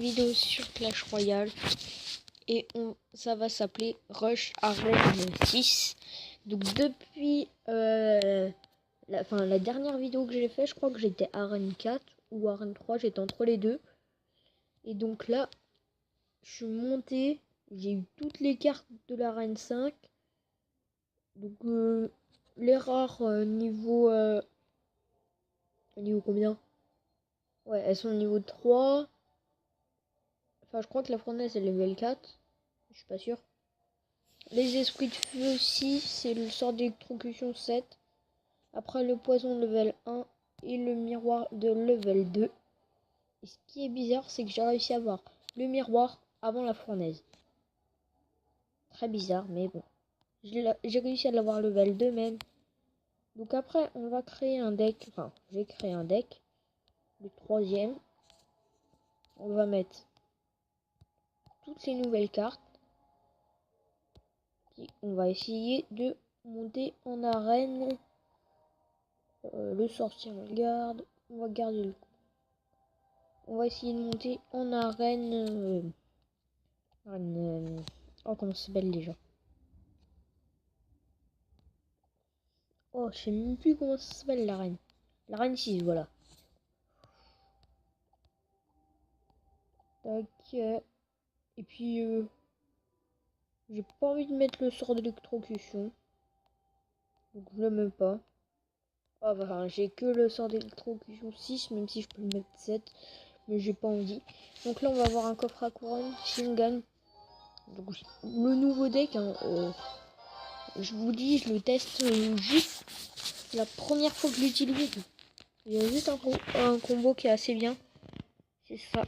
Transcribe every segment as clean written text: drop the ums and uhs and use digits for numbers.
vidéo sur Clash Royale et ça va s'appeler Rush Arène 6. Donc depuis la dernière vidéo que j'ai fait, je crois que j'étais Arène 4 ou Arène 3, j'étais entre les deux. Et donc là, je suis monté, j'ai eu toutes les cartes de l'Arène 5. Donc les rares niveau combien? Ouais, elles sont au niveau 3. Enfin, je crois que la fournaise est level 4. Je suis pas sûr. Les esprits de feu 6, c'est le sort d'électrocution 7. Après le poison level 1 et le miroir de level 2. Et ce qui est bizarre, c'est que j'ai réussi à avoir le miroir avant la fournaise. Très bizarre, mais bon. J'ai réussi à l'avoir level 2 même. Donc après, on va créer un deck. Enfin, j'ai créé un deck. Le troisième. On va mettre toutes les nouvelles cartes. On va essayer de monter en arène. Le sorcier, on le garde. On va garder le coup. On va essayer de monter en arène. Oh, comment ça s'appelle déjà? Oh, je sais même plus comment ça s'appelle l'arène. L'arène 6, voilà. Tac. Et puis, j'ai pas envie de mettre le sort d'électrocution. Donc je le mets pas. Enfin, j'ai que le sort d'électrocution 6, même si je peux le mettre 7. Mais j'ai pas envie. Donc là, on va avoir un coffre à couronne si on gagne. Donc le nouveau deck, hein, je vous dis, je le teste juste la première fois que je l'utilise. Il y a juste un combo qui est assez bien. C'est ça.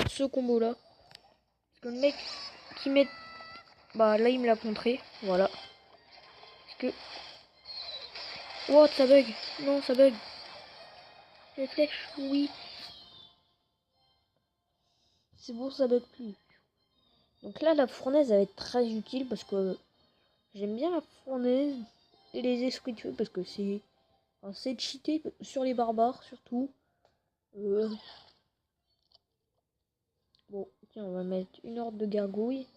Ce combo là. Parce que le mec qui met... Bah là il me l'a contré. Voilà. Parce que... Oh ça bug. Non ça bug. Les flèches, oui. C'est bon, ça bug plus. Donc là la fournaise va être très utile parce que j'aime bien la fournaise et les esprits de feu parce que c'est assez cheaté sur les barbares surtout. Bon, tiens, on va mettre une horde de gargouilles.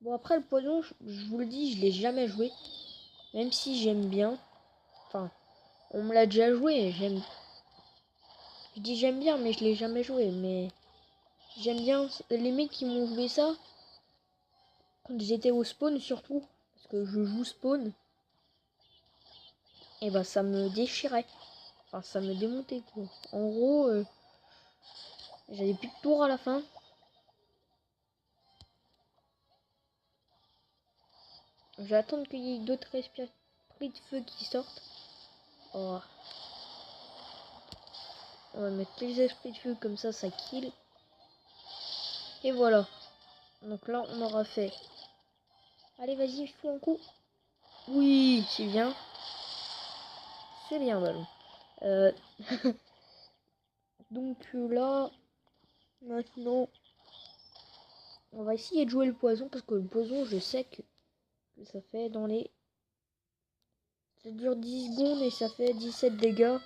Bon, après, le poison, je vous le dis, je l'ai jamais joué. Même si j'aime bien. Enfin, on me l'a déjà joué, j'aime... Je dis j'aime bien, mais je l'ai jamais joué. Mais j'aime bien les mecs qui m'ont joué ça. Quand j'étais au spawn, surtout. Parce que je joue spawn. Et bah, ça me déchirait. Enfin, ça me démontait, quoi. En gros, j'avais plus de tours à la fin. Je vais attendre qu'il y ait d'autres esprits de feu qui sortent. Oh. On va mettre les esprits de feu comme ça kill. Et voilà. Donc là, on aura fait. Allez, vas-y, fous un coup. Oui, c'est bien. C'est bien, ballon. Donc là, maintenant, on va essayer de jouer le poison. Parce que le poison, je sais que ça fait dans les... Ça dure 10 secondes et ça fait 17 dégâts.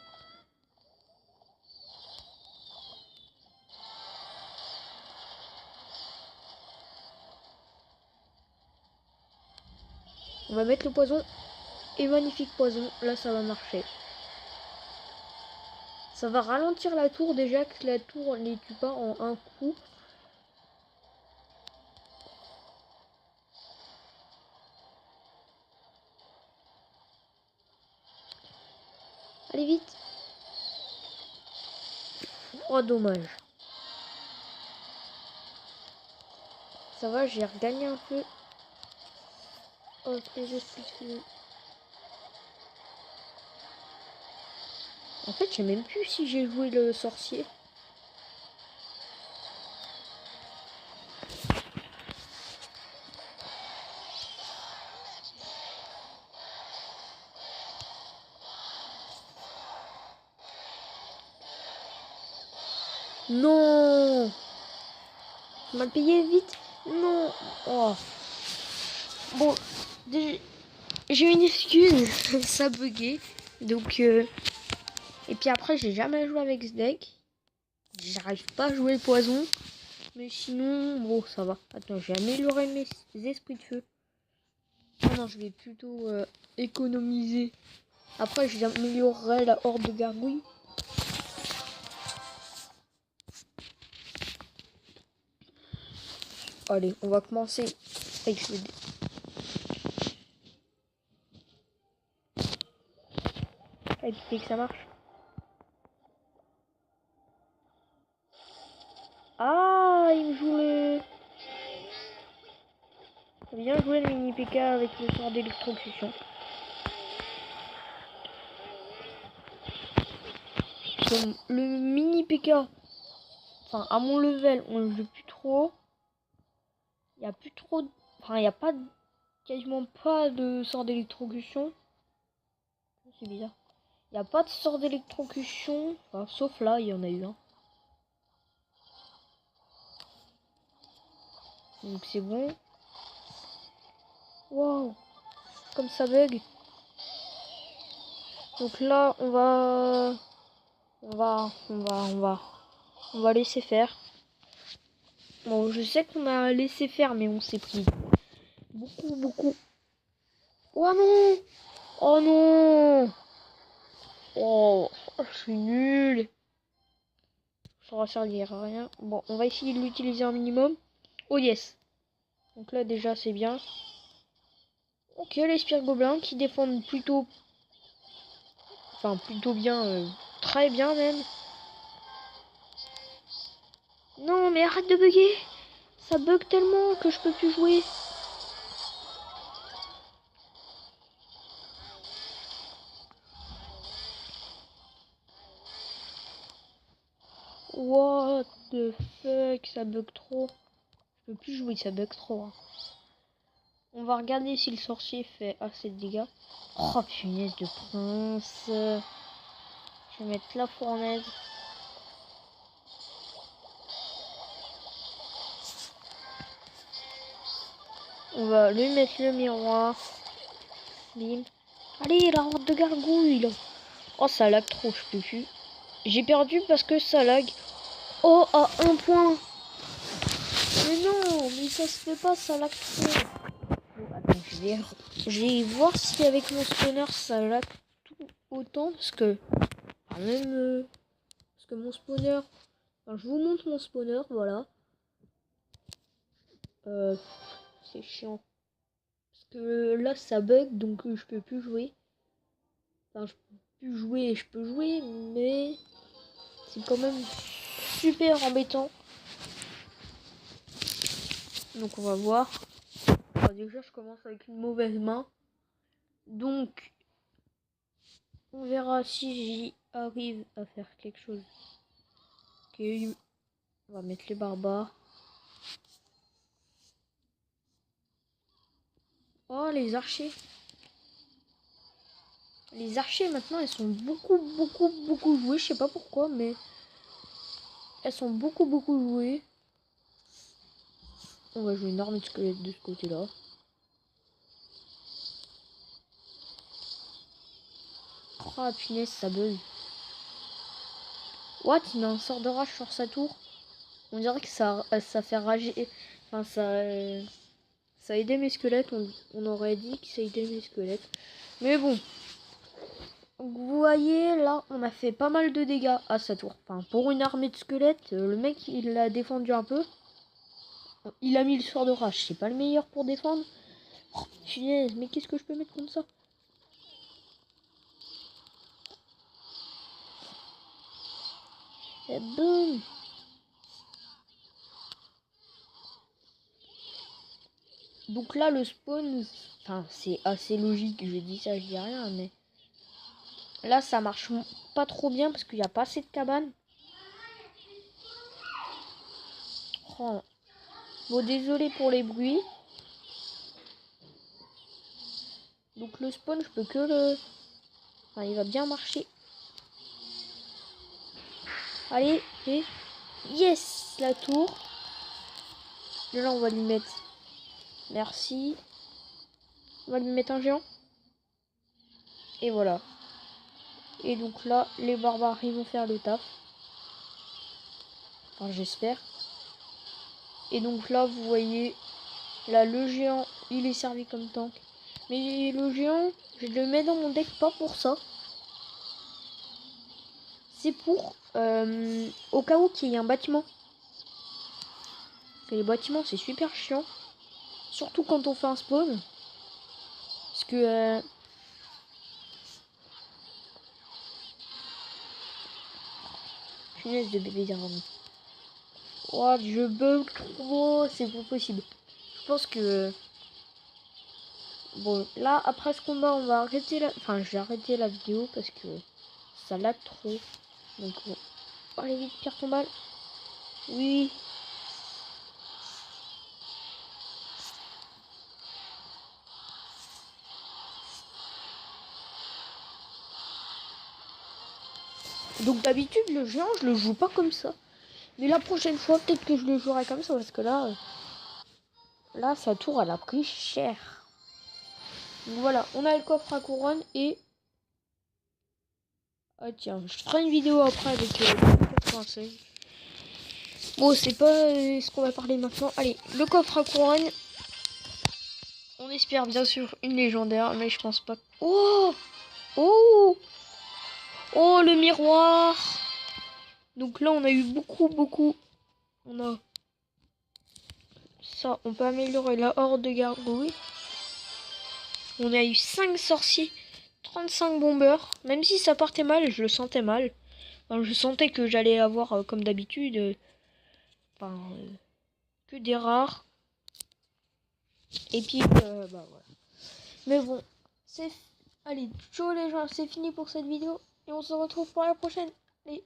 On va mettre le poison. Et magnifique poison. Là, ça va marcher. Ça va ralentir la tour déjà, que la tour ne les tue pas en un coup. Allez vite. Oh dommage. Ça va, j'ai regagné un peu. Oh les esprits. En fait, je sais même plus si j'ai joué le sorcier. Non. Mal payé, vite. Non. Oh. Bon, j'ai une excuse. Ça buguait. Donc, Et puis après, j'ai jamais joué avec ce deck. J'arrive pas à jouer le poison. Mais sinon, bon, ça va. Attends, j'ai amélioré mes esprits de feu. Ah non, je vais plutôt économiser. Après, j'améliorerai la horde de gargouilles. Allez, on va commencer avec le dé. Éviter que ça marche. Ah, il me joue le... Bien joué le mini PK avec le sort d'électrocution. Le mini PK, enfin à mon level, on le joue plus trop. Il y a plus trop, enfin il y a pas, quasiment pas de sort d'électrocution. C'est bizarre. Il y a pas de sort d'électrocution, enfin, sauf là, il y en a eu un. Donc c'est bon. Waouh, comme ça bug. Donc là, on va laisser faire. Bon, je sais qu'on a laissé faire, mais on s'est pris beaucoup. Oh non! Oh non! Oh, je suis nul. Ça va servir à rien. Bon, on va essayer de l'utiliser un minimum. Oh yes. Donc là déjà c'est bien. Ok, les spires gobelins qui défendent plutôt... Enfin plutôt bien. Très bien même. Non mais arrête de bugger. Ça bug tellement que je peux plus jouer. What the fuck, ça bug trop. Je peux plus jouer, ça bug trop. Hein. On va regarder si le sorcier fait assez de dégâts. Oh punaise de prince. Je vais mettre la fournaise. On va lui mettre le miroir. Bim. Allez, la horde de gargouilles là. Oh, ça lag trop, je peux plus. J'ai perdu parce que ça lag. Oh, à 1 point. Mais non, mais ça se fait pas, ça lag trop. Bon, attends, je vais voir si avec mon spawner ça lag tout autant. Parce que, quand même, parce que mon spawner... Enfin, je vous montre mon spawner, voilà. C'est chiant. Parce que là, ça bug, donc je peux plus jouer. Enfin, je peux plus jouer, je peux jouer, mais c'est quand même super embêtant. Donc on va voir. Enfin, déjà, je commence avec une mauvaise main. Donc, on verra si j'y arrive à faire quelque chose. Ok, on va mettre les barbares. Oh, les archers. Les archers, maintenant, elles sont beaucoup jouées. Je sais pas pourquoi, mais elles sont beaucoup jouées. On va jouer une armée de squelettes de ce côté-là. Oh, punaise, ça bug. What? Il met un sort de rage sur sa tour. On dirait que ça fait rager. Enfin, ça a aidé mes squelettes. On aurait dit que ça a aidé mes squelettes. Mais bon. Vous voyez, là, on a fait pas mal de dégâts à sa tour. Enfin, pour une armée de squelettes, le mec, il l'a défendu un peu. Il a mis le sort de rage. C'est pas le meilleur pour défendre. Oh, punaise, mais qu'est-ce que je peux mettre comme ça? Et boum! Donc là, le spawn, enfin, c'est assez logique. Je dis ça, je dis rien, mais là, ça marche pas trop bien parce qu'il n'y a pas assez de cabanes. Oh. Bon, désolé pour les bruits. Donc le spawn, je peux que le... Enfin, il va bien marcher. Allez, et... Yes! La tour. Là, on va lui mettre... Merci. On va lui mettre un géant. Et voilà. Et donc là, les barbares, ils vont faire le taf. Enfin, j'espère. Et donc là, vous voyez, là, le géant, il est servi comme tank. Mais le géant, je le mets dans mon deck pas pour ça. C'est pour, au cas où qu'il y ait un bâtiment. Parce que les bâtiments, c'est super chiant. Surtout quand on fait un spawn. Parce que... Punaise de bébé d'arme. Oh, je bug trop, c'est pas possible. Je pense que... Bon, là, après ce combat, on va arrêter la... Enfin, je vais arrêter la vidéo parce que ça lag trop. Donc, bon. Allez, vite, pierre tombale. Oui. Donc, d'habitude, le géant, je le joue pas comme ça. Mais la prochaine fois, peut-être que je le jouerai comme ça parce que là... Là, sa tour, elle a pris cher. Donc, voilà, on a le coffre à couronne et... Ah tiens, je ferai une vidéo après avec 96. Bon, c'est pas ce qu'on va parler maintenant. Allez, le coffre à couronne. On espère bien sûr une légendaire, mais je pense pas. Oh! Oh! Oh, le miroir! Donc là, on a eu beaucoup. On a ça, on peut améliorer la horde de gargouilles. On a eu 5 sorciers, 35 bombeurs. Même si ça partait mal, je le sentais mal. Enfin, je sentais que j'allais avoir, comme d'habitude, que des rares. Et puis, bah voilà. Mais bon, c'est... Allez, ciao les gens, c'est fini pour cette vidéo. Et on se retrouve pour la prochaine. Allez.